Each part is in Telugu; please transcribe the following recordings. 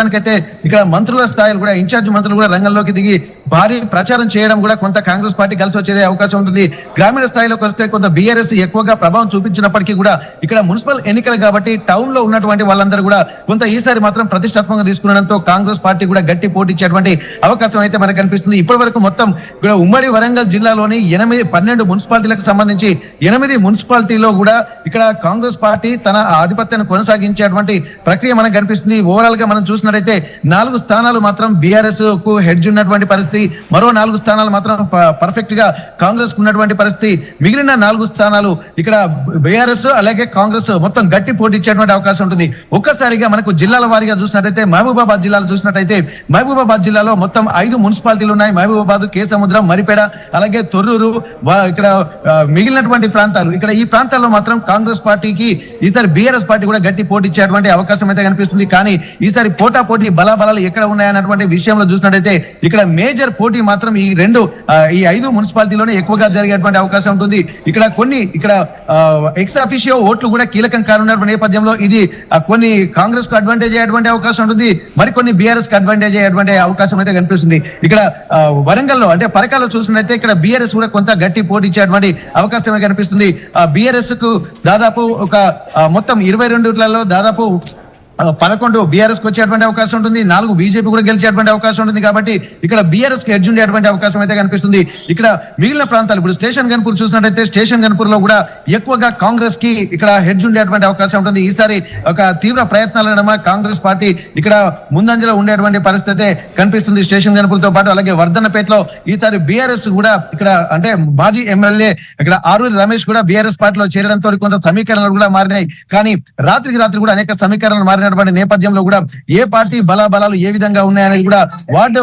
మొత్తానికైతే ఇక్కడ మంత్రుల స్థాయిలో కూడా ఇన్ఛార్జ్ మంత్రులు కూడా రంగంలోకి దిగి భారీ ప్రచారం చేయడం కూడా కొంత కాంగ్రెస్ పార్టీ కలిసి వచ్చేదే అవకాశం ఉంటుంది. గ్రామీణ స్థాయిలోకి వస్తే కొంత బీఆర్ఎస్ ఎక్కువగా ప్రభావం చూపించినప్పటికీ కూడా ఇక్కడ మున్సిపల్ ఎన్నికలు కాబట్టి టౌన్ లో ఉన్నటువంటి వాళ్ళందరూ కూడా కొంత ఈసారి మాత్రం ప్రతిష్టాత్మకంగా తీసుకునడంతో కాంగ్రెస్ పార్టీ కూడా గట్టి పోటీ ఇచ్చేటువంటి అవకాశం అయితే మనకు కనిపిస్తుంది. ఇప్పటి వరకు మొత్తం ఇక్కడ ఉమ్మడి వరంగల్ జిల్లాలోని 12 మున్సిపాలిటీలకు సంబంధించి 8 మున్సిపాలిటీలో కూడా ఇక్కడ కాంగ్రెస్ పార్టీ తన ఆధిపత్యాన్ని కొనసాగించేటువంటి ప్రక్రియ మనకు కనిపిస్తుంది. ఓవరాల్ గా మనం చూసినట్టయితే 4 స్థానాలు మాత్రం బీఆర్ఎస్ కు హెడ్జ్ ఉన్నటువంటి పరిస్థితి, మరో 4 స్థానాలు మాత్రం పర్ఫెక్ట్ గా కాంగ్రెస్ కు ఉన్నటువంటి పరిస్థితి. మిగిలిన 4 స్థానాలు ఇక్కడ బీఆర్ఎస్ అలాగే కాంగ్రెస్ మొత్తం గట్టి పోటీ ఇచ్చేటువంటి అవకాశం ఉంటుంది. ఒక్కసారిగా మనకు జిల్లాల వారీగా చూసినట్టయితే మహబూబాబాద్ జిల్లాలో చూసినట్టయితే మహబూబాబాద్ జిల్లాలో మొత్తం 5 మున్సిపాలిటీలు ఉన్నాయి. మహబూబాబాద్, కేసముద్రం, మరిపేడ, అలాగే తొర్రూరు, ఇక్కడ మిగిలినటువంటి ప్రాంతాలు. ఇక్కడ ఈ ప్రాంతాల్లో మాత్రం కాంగ్రెస్ పార్టీకి ఈసారి బీఆర్ఎస్ పార్టీ కూడా గట్టి పోటీ ఇచ్చేటువంటి అవకాశం అయితే కనిపిస్తుంది. కానీ ఈసారి పోటీ బలాబలాలు ఎక్కడ ఉన్నాయన్నటువంటి విషయంలో చూసినట్టయితే ఇక్కడ మేజర్ పోటీ మాత్రం ఈ 5 మున్సిపాలిటీలోనే ఎక్కువగా జరిగేటువంటి అవకాశం ఉంటుంది. ఇక్కడ కొన్ని ఎక్స్ అఫిషియో ఓట్లు కూడా కీలకం కానున్నటువంటి నేపథ్యంలో ఇది కొన్ని కాంగ్రెస్ కు అడ్వాంటేజ్ అయ్యేటువంటి అవకాశం ఉంటుంది, మరికొన్ని బీఆర్ఎస్ కు అడ్వాంటేజ్ అయ్యేటువంటి అవకాశం అయితే కనిపిస్తుంది. ఇక్కడ వరంగల్లో అంటే పరకాల్లో చూసినట్టయితే ఇక్కడ బీఆర్ఎస్ కూడా కొంత గట్టి పోటీ ఇచ్చేటువంటి అవకాశమే కనిపిస్తుంది. బీఆర్ఎస్ కు దాదాపు మొత్తం 22లలో దాదాపు 11 బీఆర్ఎస్ కు వచ్చేటువంటి అవకాశం ఉంటుంది, 4 బీజేపీ కూడా గెలిచేటువంటి అవకాశం ఉంటుంది. కాబట్టి ఇక్కడ బీఆర్ఎస్ కి హెడ్జ్ ఉండేటువంటి అవకాశం అయితే కనిపిస్తుంది. ఇక్కడ మిగిలిన ప్రాంతాలు ఇప్పుడు స్టేషన్ గన్పూర్ చూసినట్టయితే స్టేషన్ గన్పూర్ లో కూడా ఎక్కువగా కాంగ్రెస్ కి ఇక్కడ హెడ్జ్ ఉండేటువంటి అవకాశం ఉంటుంది. ఈసారి ఒక తీవ్ర ప్రయత్నాల నడుమ కాంగ్రెస్ పార్టీ ఇక్కడ ముందంజలో ఉండేటువంటి పరిస్థితి కనిపిస్తుంది స్టేషన్ గన్పూర్ తో పాటు. అలాగే వర్ధన్నపేటలో ఈసారి బీఆర్ఎస్ కూడా ఇక్కడ అంటే మాజీ ఎమ్మెల్యే ఇక్కడ ఆరూరి రమేష్ కూడా బీఆర్ఎస్ పార్టీలో చేరడంతో కొంత సమీకరణలు కూడా మారినాయి. కానీ రాత్రికి రాత్రి కూడా అనేక సమీకరణలు మారిన నేపథ్యంలో కూడా ఏ పార్టీ బలాబలాలు ఏ విధంగా ఉన్నాయనేది కూడా వార్డు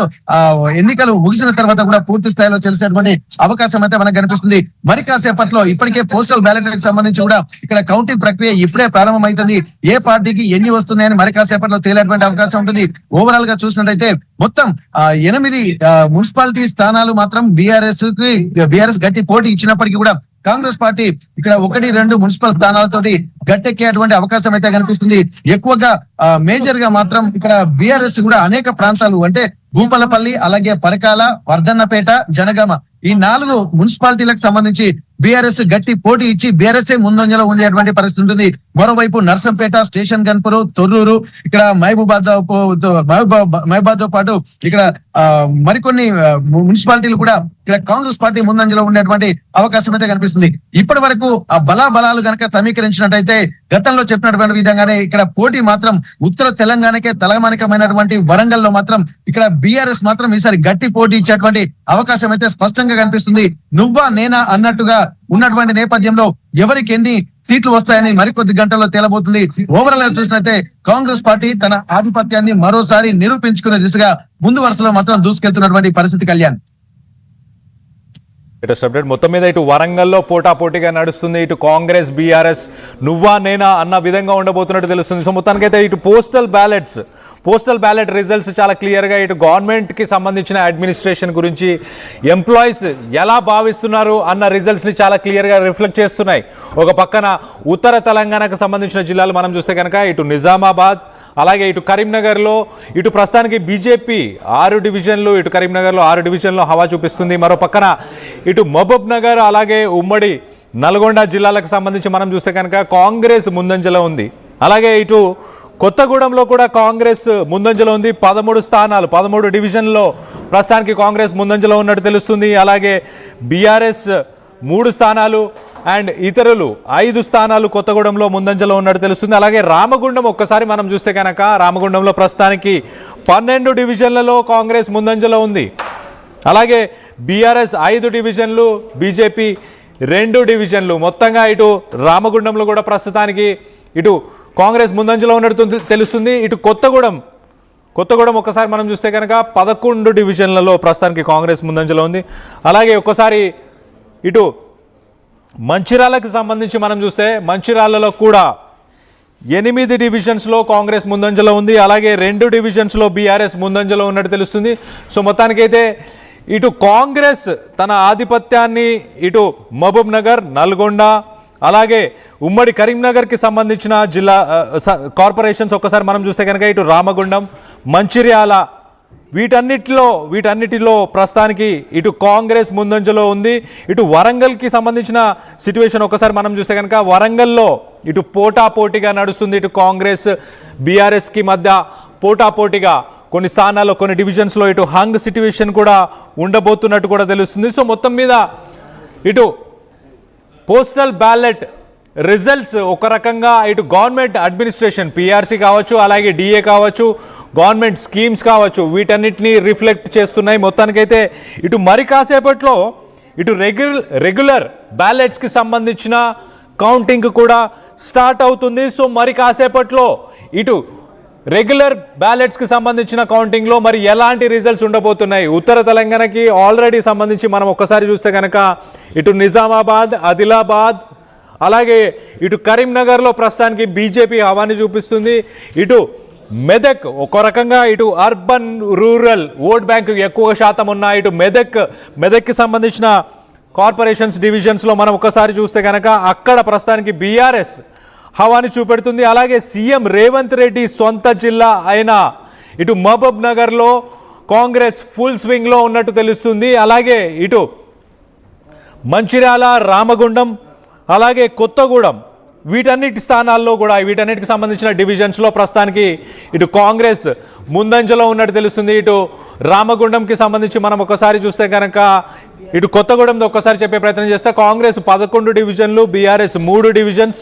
ఎన్నికలు ముగిసిన తర్వాత కూడా పూర్తి స్థాయిలో తెలిసేటువంటి అవకాశం అయితే మనకు కనిపిస్తుంది. మరి కాసేపట్లో ఇప్పటికే పోస్టల్ బ్యాలెట్ కి సంబంధించి కూడా ఇక్కడ కౌంటింగ్ ప్రక్రియ ఇప్పుడే ప్రారంభమైతుంది. ఏ పార్టీకి ఎన్ని వస్తున్నాయని మరి కాసేపట్లో తేలేటువంటి అవకాశం ఉంటుంది. ఓవరాల్ గా చూసినట్టయితే మొత్తం 8 మున్సిపాలిటీ స్థానాలు మాత్రం బీఆర్ఎస్ గట్టి పోటీ ఇచ్చినప్పటికీ కూడా కాంగ్రెస్ పార్టీ ఇక్కడ 1-2 మున్సిపల్ స్థానాలతోటి గట్టెక్కేటువంటి అవకాశం అయితే కనిపిస్తుంది. ఎక్కువగా మేజర్ గా మాత్రం ఇక్కడ బీఆర్ఎస్ కూడా అనేక ప్రాంతాలు అంటే భూపాలపల్లి, అలాగే పరకాల, వర్ధన్నపేట, జనగామ ఈ 4 మున్సిపాలిటీలకు సంబంధించి బీఆర్ఎస్ గట్టి పోటీ ఇచ్చి బీఆర్ఎస్ ముందంజలో ఉండేటువంటి పరిస్థితి ఉంటుంది. మరోవైపు నర్సంపేట, స్టేషన్ గన్పూర్, తొర్రూరు, ఇక్కడ మహబూబాబాద్ తో పాటు ఇక్కడ మరికొన్ని మున్సిపాలిటీలు కూడా ఇక్కడ కాంగ్రెస్ పార్టీ ముందంజలో ఉండేటువంటి అవకాశం అయితే కనిపిస్తుంది. ఇప్పటి వరకు ఆ బలాబలాలు గనక సమీకరించినట్టయితే గతంలో చెప్పినటువంటి విధంగానే ఇక్కడ పోటీ మాత్రం ఉత్తర తెలంగాణకే తలమానికమైనటువంటి వరంగల్ లో మాత్రం ఇక్కడ బీఆర్ఎస్ మాత్రం ఈసారి గట్టి పోటీ ఇచ్చేటువంటి అవకాశం అయితే స్పష్టంగా కనిపిస్తుంది. నువ్వా నేనా అన్నట్టుగా ఉన్నటువంటి నేపథ్యంలో ఎవరికి ఎన్ని సీట్లు వస్తాయని మరికొద్ది గంటల్లో తేలబోతుంది. ఓవరాల్ గా చూసినట్లయితే కాంగ్రెస్ పార్టీ తన ఆధిపత్యాన్ని మరోసారి నిరూపించుకునే దిశగా ముందు వరుసలో మాత్రం దూసుకెళ్తున్నటువంటి పరిస్థితి. కళ్యాణ్, మొత్తం మీద ఇటు వరంగల్లో పోటాపోటీగా నడుస్తుంది. ఇటు కాంగ్రెస్ బీఆర్ఎస్ నువ్వా నేనా అన్న విధంగా ఉండబోతున్నట్టు తెలుస్తుంది. సో మొత్తానికైతే ఇటు పోస్టల్ బ్యాలెట్ రిజల్ట్స్ చాలా క్లియర్గా ఇటు గవర్నమెంట్కి సంబంధించిన అడ్మినిస్ట్రేషన్ గురించి ఎంప్లాయీస్ ఎలా భావిస్తున్నారు అన్న రిజల్ట్స్ని చాలా క్లియర్గా రిఫ్లెక్ట్ చేస్తున్నాయి. ఒక పక్కన ఉత్తర తెలంగాణకు సంబంధించిన జిల్లాలు మనం చూస్తే కనుక ఇటు నిజామాబాద్, అలాగే ఇటు కరీంనగర్లో ఇటు ప్రస్తుతానికి బీజేపీ 6 డివిజన్లు, ఇటు కరీంనగర్లో 6 డివిజన్లో హవా చూపిస్తుంది. మరో పక్కన ఇటు మహబూబ్ నగర్ అలాగే ఉమ్మడి నల్గొండ జిల్లాలకు సంబంధించి మనం చూస్తే కనుక కాంగ్రెస్ ముందంజలో ఉంది. అలాగే ఇటు కొత్తగూడెంలో కూడా కాంగ్రెస్ ముందంజలో ఉంది. 13 స్థానాలు 13 డివిజన్లో ప్రస్తుతానికి కాంగ్రెస్ ముందంజలో ఉన్నట్టు తెలుస్తుంది. అలాగే బీఆర్ఎస్ 3 స్థానాలు అండ్ ఇతరులు 5 స్థానాలు కొత్తగూడెంలో ముందంజలో ఉన్నట్టు తెలుస్తుంది. అలాగే రామగుండం ఒక్కసారి మనం చూస్తే కనుక రామగుండంలో ప్రస్తుతానికి 12 డివిజన్లలో కాంగ్రెస్ ముందంజలో ఉంది. అలాగే బీఆర్ఎస్ 5 డివిజన్లు, బీజేపీ 2 డివిజన్లు. మొత్తంగా ఇటు రామగుండంలో కూడా ప్రస్తుతానికి ఇటు కాంగ్రెస్ ముందంజలో ఉన్నట్టు తెలుస్తుంది. ఇటు కొత్తగూడెం ఒక్కసారి మనం చూస్తే కనుక 11 డివిజన్లలో ప్రస్తుతానికి కాంగ్రెస్ ముందంజలో ఉంది. అలాగే ఒక్కసారి ఇటు మంచిర్యాలకు సంబంధించి మనం చూస్తే మంచిర్యాలలో కూడా 8 డివిజన్స్లో కాంగ్రెస్ ముందంజలో ఉంది. అలాగే 2 డివిజన్స్లో బీఆర్ఎస్ ముందంజలో ఉన్నట్టు తెలుస్తుంది. సో మొత్తానికైతే ఇటు కాంగ్రెస్ తన ఆధిపత్యాన్ని ఇటు మహబూబ్ నగర్, నల్గొండ, అలాగే ఉమ్మడి కరీంనగర్కి సంబంధించిన జిల్లా కార్పొరేషన్స్ ఒక్కసారి మనం చూస్తే కనుక ఇటు రామగుండం, మంచిర్యాల వీటన్నిటిలో ప్రస్తుతానికి ఇటు కాంగ్రెస్ ముందంజలో ఉంది. ఇటు వరంగల్కి సంబంధించిన సిచ్యువేషన్ ఒకసారి మనం చూస్తే కనుక వరంగల్లో ఇటు పోటాపోటీగా నడుస్తుంది. ఇటు కాంగ్రెస్ బీఆర్ఎస్కి మధ్య పోటాపోటీగా కొన్ని స్థానాల్లో కొన్ని డివిజన్స్లో ఇటు హంగ్ సిచ్యువేషన్ కూడా ఉండబోతున్నట్టు కూడా తెలుస్తుంది. సో మొత్తం మీద ఇటు పోస్టల్ బ్యాలెట్ రిజల్ట్స్ ఒక రకంగా ఇటు గవర్నమెంట్ అడ్మినిస్ట్రేషన్ పిఆర్సీ కావచ్చు, అలాగే డిఏ కావచ్చు, గవర్నమెంట్ స్కీమ్స్ కావచ్చు, వీటన్నిటిని రిఫ్లెక్ట్ చేస్తున్నాయి. మొత్తానికైతే ఇటు మరి కాసేపట్లో ఇటు రెగ్యులర్ బ్యాలెట్స్కి సంబంధించిన కౌంటింగ్ కూడా స్టార్ట్ అవుతుంది. సో మరి కాసేపట్లో ఇటు రెగ్యులర్ బ్యాలెట్స్కి సంబంధించిన కౌంటింగ్లో మరి ఎలాంటి రిజల్ట్స్ ఉండబోతున్నాయి, ఉత్తర తెలంగాణకి ఆల్రెడీ సంబంధించి మనం ఒక్కసారి చూస్తే కనుక ఇటు నిజామాబాద్, ఆదిలాబాద్, అలాగే ఇటు కరీంనగర్లో ప్రస్తుతానికి బీజేపీ హవాని చూపిస్తుంది. ఇటు మెదక్ ఒక రకంగా ఇటు అర్బన్ రూరల్ ఓట్ బ్యాంకు ఎక్కువ శాతం ఉన్న ఇటు మెదక్కి సంబంధించిన కార్పొరేషన్స్ డివిజన్స్లో మనం ఒకసారి చూస్తే కనుక అక్కడ ప్రస్తుతానికి బీఆర్ఎస్ హవాని చూపెడుతుంది. అలాగే సీఎం రేవంత్ రెడ్డి సొంత జిల్లా అయిన ఇటు మహబూబ్ నగర్లో కాంగ్రెస్ ఫుల్ స్వింగ్లో ఉన్నట్టు తెలుస్తుంది. అలాగే ఇటు మంచిర్యాల, రామగుండం, అలాగే కొత్తగూడెం వీటన్నిటి స్థానాల్లో కూడా వీటన్నిటికి సంబంధించిన డివిజన్స్లో ప్రస్తుతానికి ఇటు కాంగ్రెస్ ముందంజలో ఉన్నట్టు తెలుస్తుంది. ఇటు రామగుండంకి సంబంధించి మనం ఒకసారి చూస్తే కనుక ఇటు కొత్తగూడెంతో ఒక్కసారి చెప్పే ప్రయత్నం చేస్తే కాంగ్రెస్ 11 డివిజన్లు, బీఆర్ఎస్ 3 డివిజన్స్,